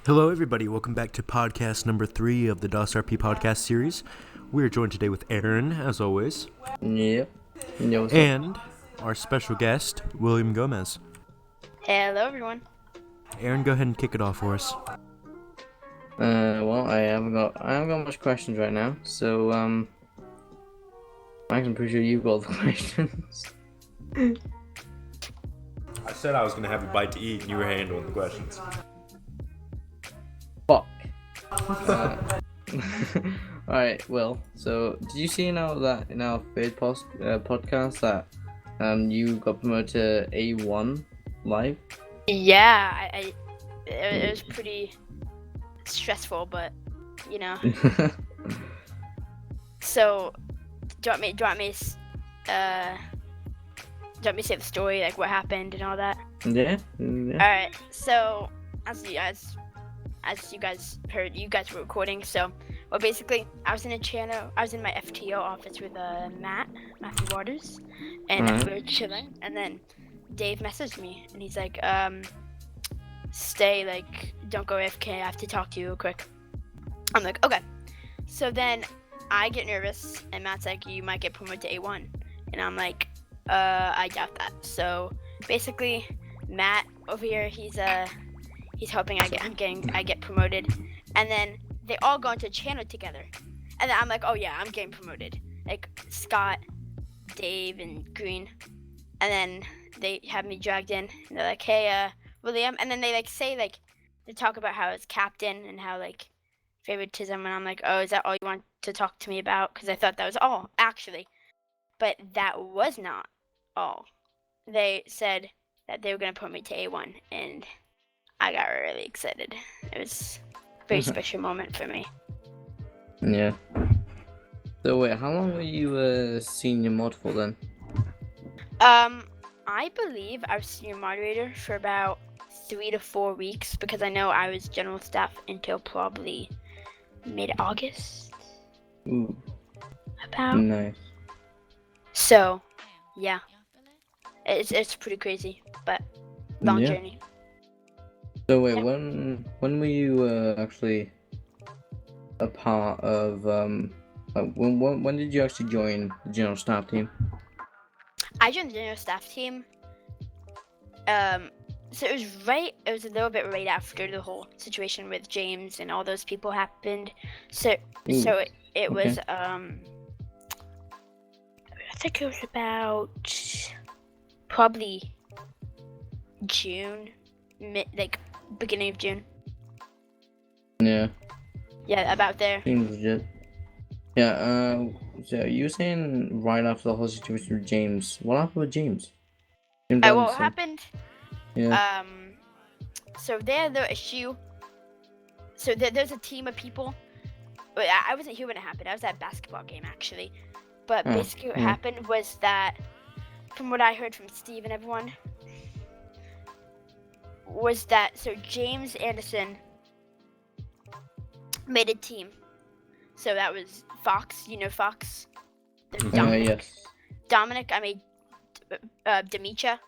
Hello, everybody. Welcome back to podcast number 3 of the DOSARP podcast series. We are joined today with Aaron, as always, Yep. Yo, what's up? and our special guest, William Gomez. Hello, everyone. Aaron, go ahead and kick it off for us. Well, I haven't got much questions right now, so Max, I'm pretty sure you've got the questions. I said I was going to have a bite to eat, and you were handling the questions. Fuck. Alright, well, so did you see now that in our third podcast that you got promoted to A1 live? Yeah, it was pretty stressful, but you know. So, do you want me to say the story, like what happened and all that? Yeah. All right. So, as you guys heard, you guys were recording. So, well, basically, I was in my FTO office with Matthew Waters, and we were chilling. And then Dave messaged me, and he's like, "Stay, like, don't go AFK. I have to talk to you real quick." I'm like, okay. So then I get nervous, and Matt's like, "You might get promoted to A1," and I'm like, I doubt that. So basically, Matt over here, he's hoping I get promoted, and then they all go into a channel together, and then I'm like, oh yeah, I'm getting promoted. Like Scott, Dave, and Green, and then they have me dragged in, and they're like, hey, William, and then they they talk about how it's captain and how like favoritism, and I'm like, oh, is that all you want to talk to me about? Because I thought that was all actually, but that was not all. They said that they were gonna put me to A1, and I got really excited. It was a very special moment for me. Yeah. So wait, how long were you senior mod for then? I believe I was senior moderator for about 3 to 4 weeks, because I know I was general staff until probably mid-August. Ooh. About. Nice. So, yeah, it's pretty crazy, but long journey. So wait, when were you actually a part of when did you actually join the general staff team? I joined the general staff team. So it was a little bit right after the whole situation with James and all those people happened. So it was I think it was about probably June, beginning of June. Yeah. Yeah, about there. Seems legit. Yeah, so you were saying right after the whole situation with James. What happened with James? What happened? Yeah. So the issue. So there's a team of people. But I wasn't here when it happened. I was at a basketball game actually. But basically what happened was that, from what I heard from Steve and everyone, was that so James Anderson made a team. So that was Fox, you know Fox? There's Dominic. Yes. Dominic, I made Demetra.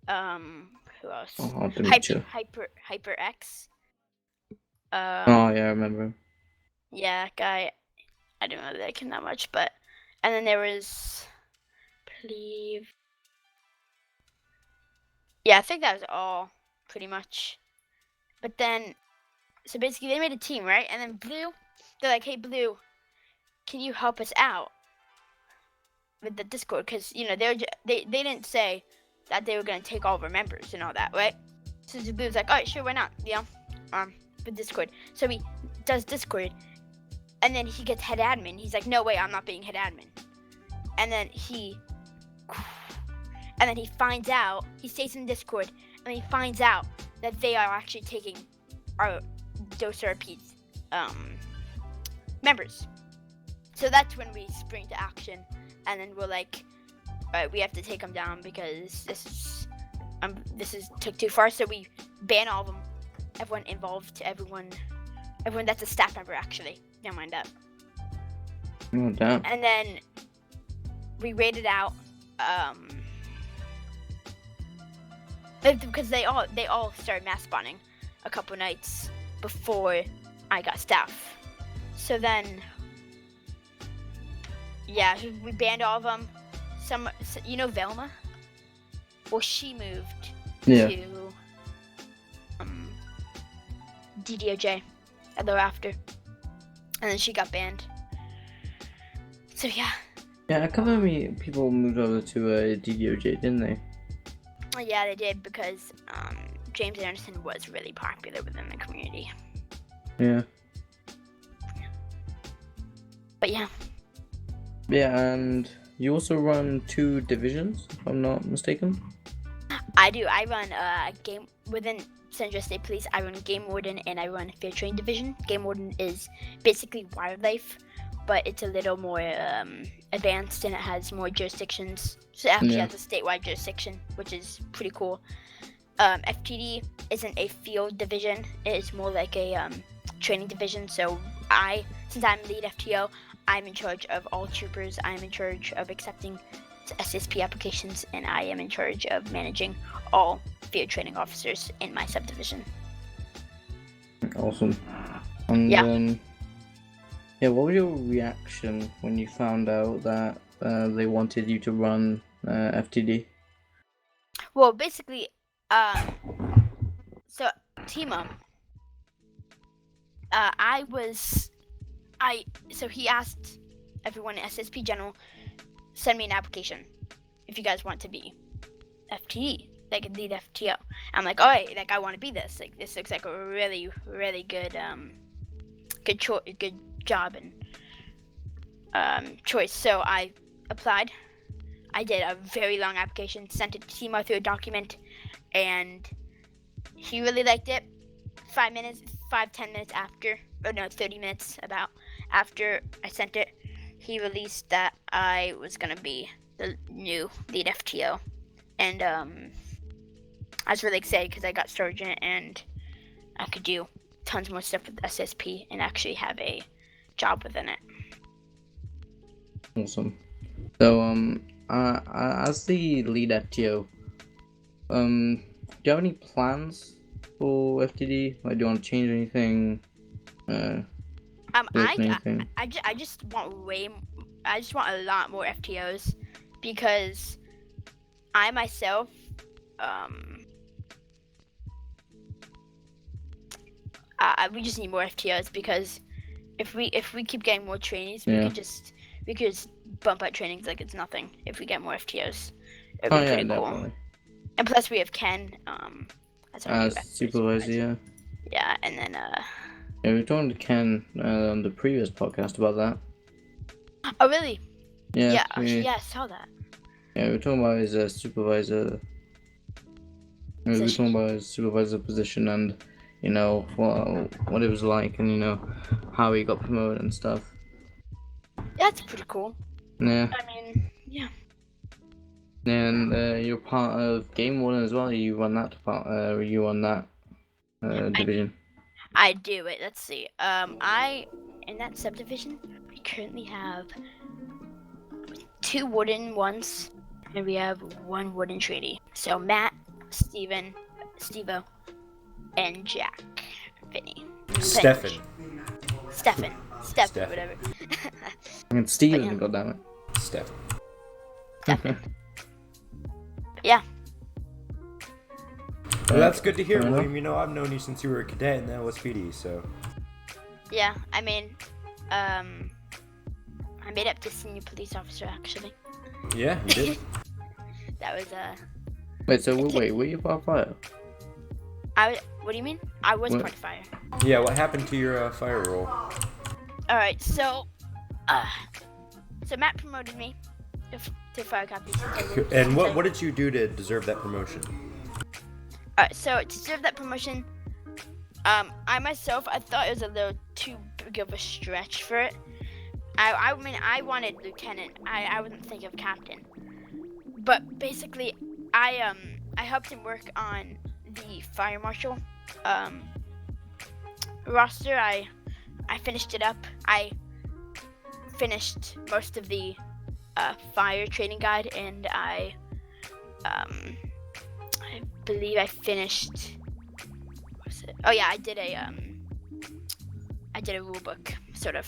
Who else? Oh, Demetra. Hyper X. Oh yeah, I remember. Yeah, guy. I don't really like him that much, but and then there was, believe. Yeah, I think that was all pretty much. But then, so basically they made a team, right? And then Blue, they're like, hey Blue, can you help us out with the Discord? Because you know they didn't say that they were gonna take all of our members and all that, right? So Blue's like, all right, sure, why not? You know, with Discord. So he does Discord, and then he gets head admin. He's like, no way, I'm not being head admin. And then he finds out. He stays in Discord, and he finds out that they are actually taking our DOSARP's members. So that's when we spring to action, and then we're like, all right, we have to take them down because this took too far. So we ban all of them, everyone involved, everyone that's a staff member actually. Never mind that. Oh damn. And then we raided out because they all started mass spawning a couple nights before I got staff. So then, yeah, we banned all of them. Velma? Well, she moved to DDOJ thereafter, and then she got banned. So yeah. Yeah, I can't remember people moved over to DDOJ, didn't they? Yeah, they did because James Anderson was really popular within the community. Yeah. But yeah. Yeah, and you also run 2 divisions, if I'm not mistaken. I do. I run a game within Central State Police. I run Game Warden and I run Fair Trade Division. Game Warden is basically wildlife, but it's a little more advanced and it has more jurisdictions. So it actually has a statewide jurisdiction, which is pretty cool. FTD isn't a field division. It is more like a training division. So since I'm lead FTO, I'm in charge of all troopers. I'm in charge of accepting SSP applications, and I am in charge of managing all field training officers in my subdivision. Awesome. And what was your reaction when you found out that they wanted you to run FTD? Well, basically, so Timo, so he asked everyone at SSP General, send me an application if you guys want to be FTE, like lead FTO. I'm like, all right, like I want to be this. Like this looks like a really, really good, good job and choice. So I applied. I did a very long application, sent it to Timo through a document, and he really liked it. 10 minutes after, 30 minutes about after I sent it, he released that I was gonna be the new lead FTO, and I was really excited because I got sergeant and I could do tons more stuff with SSP and actually have a job within it. Awesome. So as the lead FTO, do you have any plans for FTD? Like, do you want to change anything? I just want a lot more FTOs because I myself we just need more FTOs because if we keep getting more trainees, we could just bump out trainings like it's nothing. If we get more FTOs, it'd be pretty cool. Definitely. And plus we have Ken as supervisor. Yeah, and then we were talking to Ken on the previous podcast about that. Oh really? Yeah. I saw that. Yeah, we were talking about his supervisor. We were talking about his supervisor position and what it was like and how he got promoted and stuff. Yeah, that's pretty cool. Yeah. I mean, yeah. And you're part of Game Warden as well. You run that you run that division. I do it. Let's see. In that subdivision, we currently have 2 wooden ones, and we have 1 wooden trainee. So Matt, Steven, Stevo, and Jack, Vinny, Stefan, whatever. And Steven, goddammit. Stefan. Yeah. Well, that's good to hear, William. I've known you since you were a cadet in the LSPD, so. Yeah, I mean, I made up to senior police officer actually. Yeah, you did. That was Wait, were you part of fire? What do you mean? I was part of fire. Yeah, what happened to your fire role? Alright, so Matt promoted me to fire captain. And what did you do to deserve that promotion? Alright, so to deserve that promotion, I myself, I thought it was a little too big of a stretch for it. I mean, I wanted lieutenant. I wouldn't think of captain. But basically, I helped him work on the fire marshal roster. I finished it up. I finished most of the fire training guide, and I believe I finished. What was it? Oh yeah, I did a did a rule book, sort of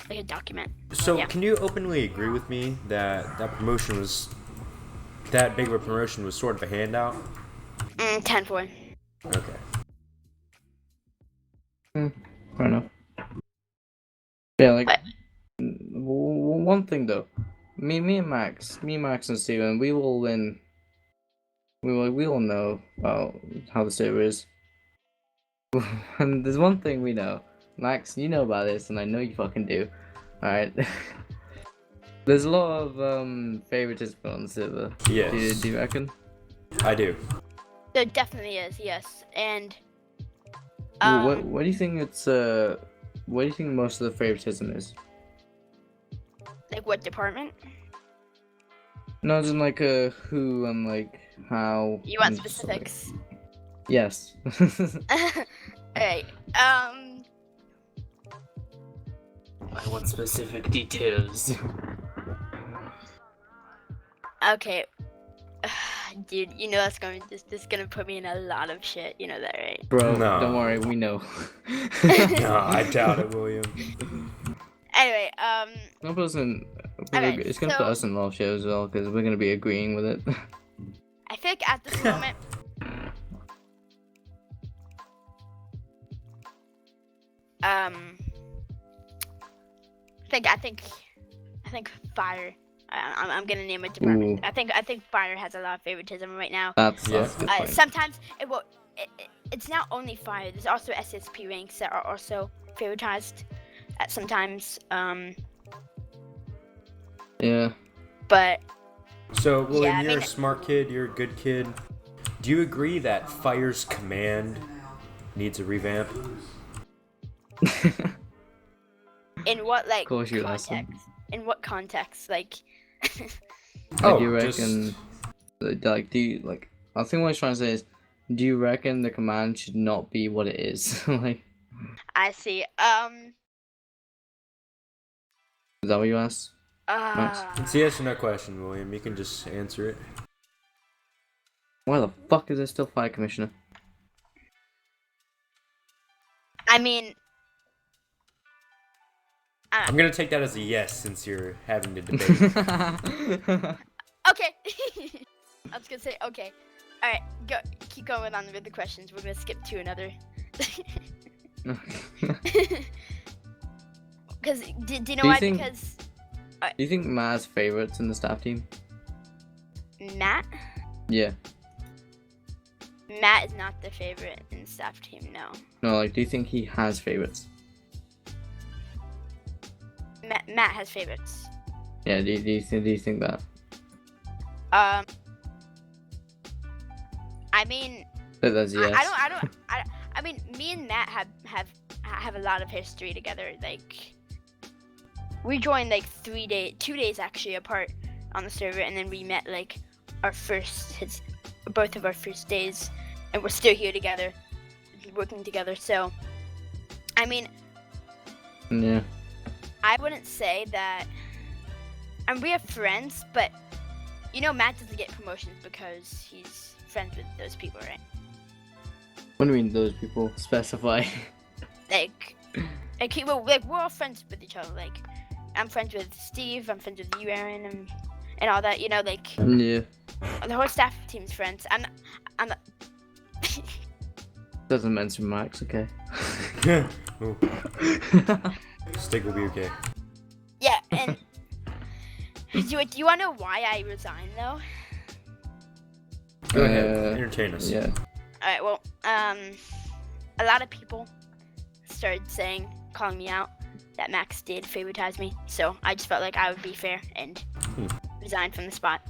like a document. So Yeah. can you openly agree with me that that big of a promotion was sort of a handout? 10-4. Okay. Fair enough. Yeah, like But- one thing though, me and Max and Steven, we all know about how the server is. And there's one thing we know, Max, you know about this, and I know you fucking do. All right. There's a lot of favoritism on the server. Yes. Do you reckon? I do. There definitely is, yes. And What do you think it's what do you think most of the favoritism is? like what department? No, just like who and like how. You want and just, like- specifics? Yes. Alright. I want specific details. Okay. Dude, you know that's this is gonna put me in a lot of shit. You know that, right? Bro, No. don't worry, we know. No, I doubt it, William. Anyway, It's gonna Okay, put so- us in a lot of shit as well because we're gonna be agreeing with it. I think at this moment, I think fire. I'm gonna name a department. Ooh. I think fire has a lot of favoritism right now. That's Yeah. a good point. Sometimes it's not only fire. There's also SSP ranks that are also favoritized at sometimes. Yeah. But So, William, Yeah, I you're a mean- smart kid, you're a good kid. Do you agree that Fire's command needs a revamp? in what like course you ask them. context? In what context? Like, Do you reckon? Like, do you like? I think what I was trying to say is, do you reckon the command should not be what it is? Like, I see. is that what you asked? It's a yes or no question, William. You can just answer it. Why the fuck is there still fire commissioner? I mean, I'm gonna take that as a yes since you're having the debate. okay. I was gonna say okay. All right, keep going on with the questions. We're gonna skip to another. Because do you know Do you why? think- Because Do you think Matt has favorites in the staff team? Matt Yeah. is not the favorite in the staff team. No, No, like, do you think he has favorites? Matt has favorites. Yeah. Do you think that? I mean, That's a yes. I mean, me and Matt have a lot of history together. Like, we joined like 2 days actually apart on the server, and then we met like both of our first days, and we're still here together, working together. So, I mean, Yeah. I wouldn't say that. And we have friends, but you know, Matt doesn't get promotions because he's friends with those people, right? What do you mean those people? Specify. Like we're all friends with each other. Like, I'm friends with Steve, I'm friends with you, Aaron, and all that. You know, like Yeah. the whole staff team's friends. I'm not. Doesn't mention Max. Okay. Ooh, Stig will be okay. Yeah, and do you want to know why I resigned though? Go ahead, Uh, entertain us. Yeah. All right. Well, a lot of people started calling me out that Max did favoritize me. So I just felt like I would be fair and resign from the spot.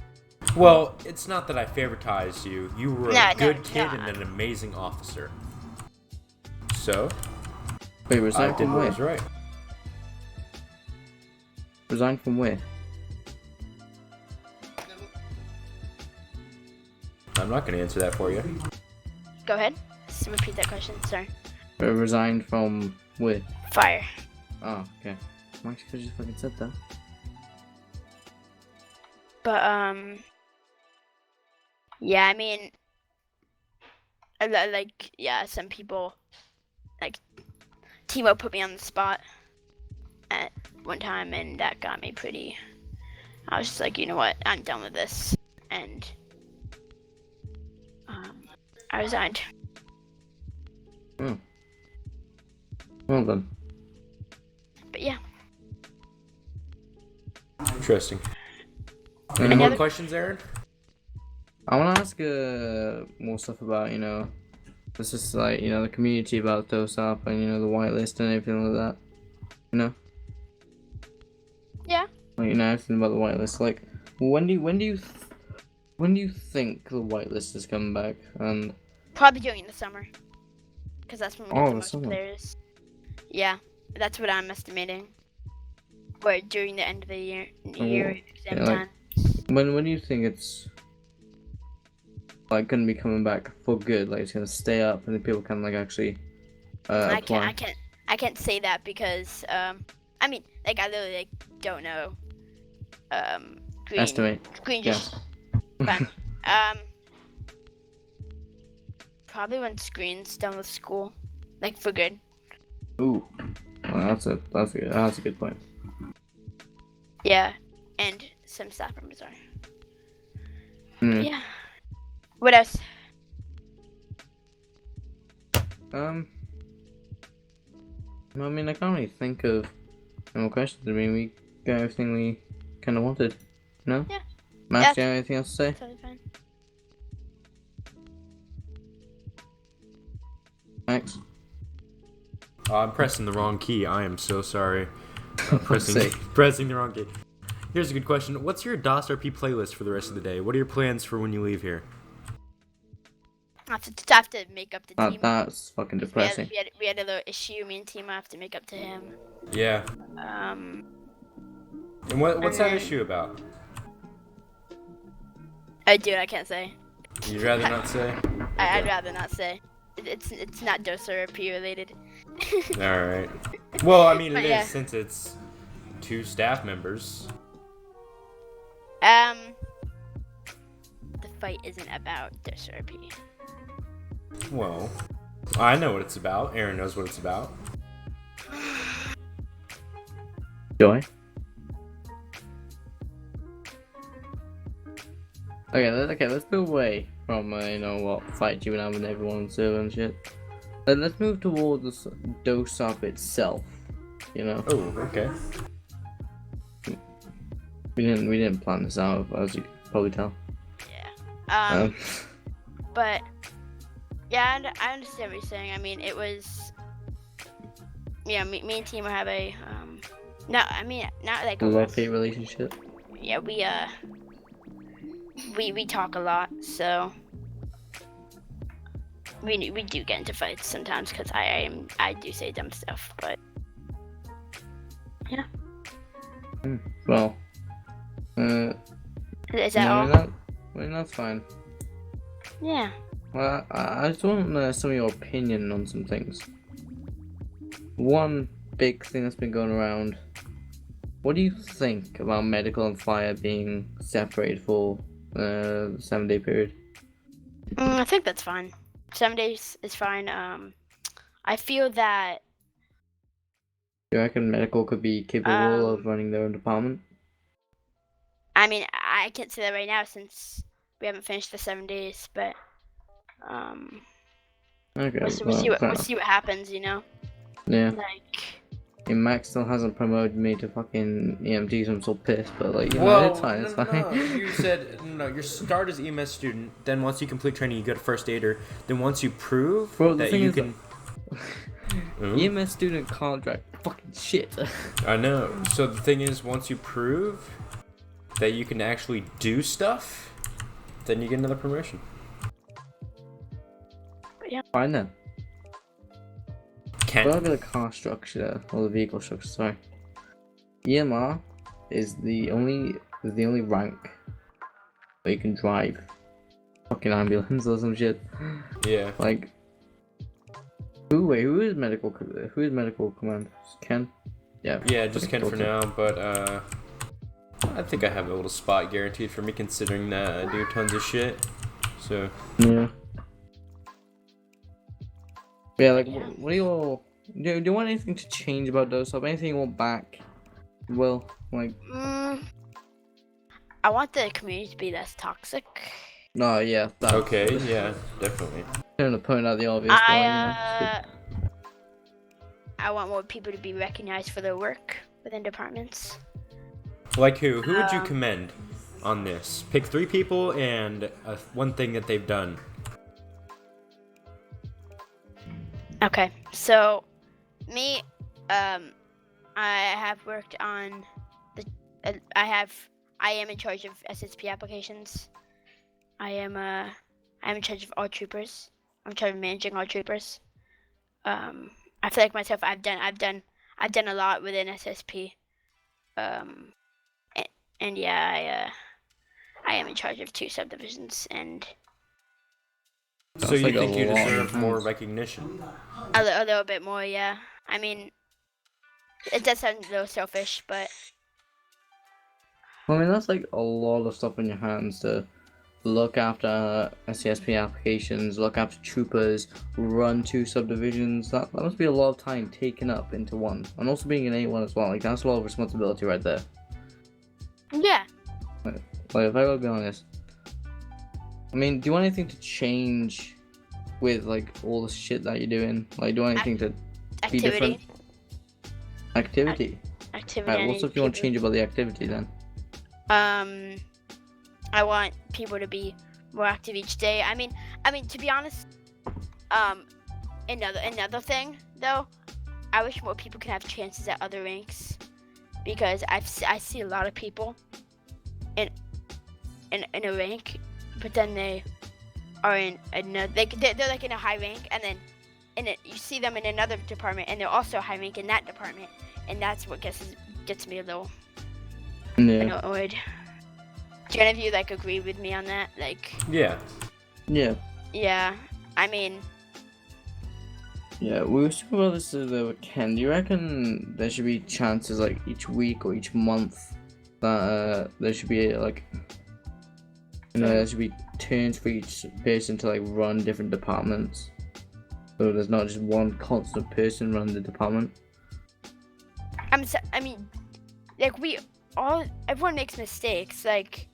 Well, it's not that I favoritized you. You were No, a good kid no. and an amazing officer. So, Wait, I resign did from what where? was right. Resign from where? I'm not going to answer that for you. Go ahead. Just repeat that question. Sorry. Resigned from where? Fire. Oh, okay. Max could just fucking said that. But yeah, I mean, like, yeah, some people like Timo put me on the spot at one time, and that got me pretty. I was just like, you know what, I'm done with this, and I resigned. Well done. But yeah. Interesting. Any more questions, Aaron? I want to ask more stuff about, this is like, the community about DOSARP and, the whitelist and everything like that. Yeah. Like, everything about the whitelist. Like, when do you think the whitelist is coming back? And Probably during the summer, because that's when we get the the most summer. players. Yeah, that's what I'm estimating. Or during the end of the year exam yeah, time. When do you think it's like gonna be coming back for good? Like it's gonna stay up and then people can like actually apply. I can't say that because I mean, like, I literally like don't know. Estimate. Green just fine. Probably when Screen's done with school, like for good. Ooh, well, that's a good point. Yeah, and some staff members are. Mm. Yeah. What else? I mean, I can't really think of any more questions. I mean, we got everything we kind of wanted. No? Yeah. Max, do you have anything else to say? Totally fine. Max? Oh, I'm pressing the wrong key. I am so sorry. Pressing the wrong key. Here's a good question. What's your DOSRP playlist for the rest of the day? What are your plans for when you leave here? I have to make up the team. That's fucking depressing. We had a little issue. Me and Timo have to make up to him. Yeah. And what's that issue about? Dude, I can't say. You'd rather not say? I'd rather not say. It's not DOSARP related. All right. Well, I mean, it Yeah. is since it's 2 staff members. The fight isn't about DOSARP. Well, I know what it's about. Aaron knows what it's about. Joy? Okay, let's move away from, what fight you and having everyone on server and shit. Let's move towards the DOSARP itself, Oh, okay. We didn't plan this out, as you can probably tell. Yeah. But yeah, I understand what you're saying. I mean, it was. Yeah, me and Timo have a no, I mean not like A love-hate relationship. Yeah, we talk a lot, so we do get into fights sometimes because I do say dumb stuff, but yeah. Well, Is that all? That's fine. Yeah. Well, I just want some of your opinion on some things. One big thing that's been going around. What do you think about medical and fire being separated for the 7-day period? I think that's fine. 7 days is fine. I feel that. Do you reckon medical could be capable of running their own department? I mean, I can't say that right now since we haven't finished the 7 days, but Okay, we'll see what happens, Yeah. Like. And Max still hasn't promoted me to fucking EMT, so I'm so pissed. But like, Well, it's fine. It's fine. No. You said you start as EMS student. Then once you complete training, you go to first aider. Then once you prove that you can. EMS student contract, fucking shit. I know. So the thing is, once you prove that you can actually do stuff, then you get another promotion. Yeah. Fine then. Can. What about the car structure or the vehicle structure? Sorry. EMR is the only rank where you can drive fucking ambulance or some shit. Yeah. Like, who is medical command? Ken? Yeah. Yeah, just Ken for now, but I think I have a little spot guaranteed for me considering that I do tons of shit. So. Yeah. Yeah, like, what are do you want anything to change about DOSARP? Anything you want back? Well, like, I want the community to be less toxic. no, yeah, that. Okay, yeah, definitely. Trying to point out the obvious. but, I want more people to be recognized for their work within departments. Like who? Who would you commend on this? Pick 3 people and one thing that they've done. Okay, so me, I have worked on I am in charge of SSP applications. I'm in charge of all troopers. I'm in charge of managing all troopers. I feel like myself. I've done a lot within SSP. And yeah, I am in charge of 2 subdivisions, and So you like think a you lot. deserve more recognition? a little bit more. Yeah, I mean, it does sound a little selfish, but I mean, that's like a lot of stuff in your hands to look after SCSP applications, look after troopers, run 2 subdivisions. That must be a lot of time taken up into one, and also being an A1 as well. Like that's a lot of responsibility right there. yeah. Like if I gotta be honest, I mean, do you want anything to change with like all the shit that you're doing? Like, do you want anything to be different? Activity. Activity. Right, what stuff do you want to change about the activity then? I want people to be more active each day. I mean, to be honest, another thing though, I wish more people could have chances at other ranks, because I see a lot of people in a rank, but then they are in another. They're like in a high rank, and then you see them in another department, and they're also high rank in that department, and that's what gets me a little annoyed. Do any of you like agree with me on that? Like. Yeah. Yeah. Yeah, I mean. Yeah, we were speaking about this the other weekend. Do you reckon there should be chances like each week or each month that there should be like, there should be turns for each person to like run different departments, so there's not just one constant person running the department? I mean, like everyone makes mistakes. Like,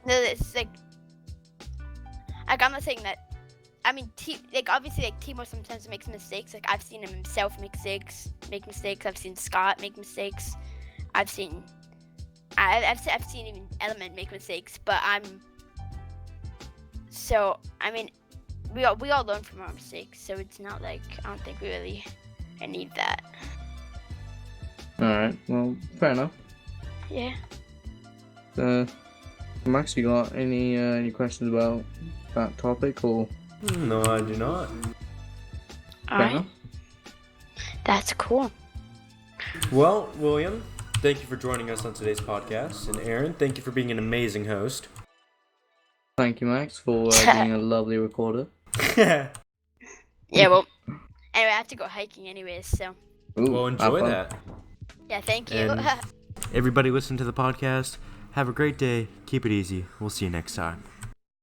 it's like I'm not saying that. I mean, obviously, like Timo sometimes makes mistakes. Like I've seen him himself make mistakes. I've seen Scott make mistakes. I've seen even Element make mistakes. But I mean, we all learn from our mistakes. So it's not like I don't think we really need that. All right. Well, fair enough. Yeah. Max, you got any questions about that topic or? No, I do not. Alright. That's cool. Well, William, thank you for joining us on today's podcast. And Aaron, thank you for being an amazing host. Thank you, Max, for being a lovely recorder. Yeah, well, anyway, I have to go hiking anyways, so. Ooh, Well, enjoy that. Yeah, thank you. And everybody listen to the podcast. Have a great day. Keep it easy. We'll see you next time.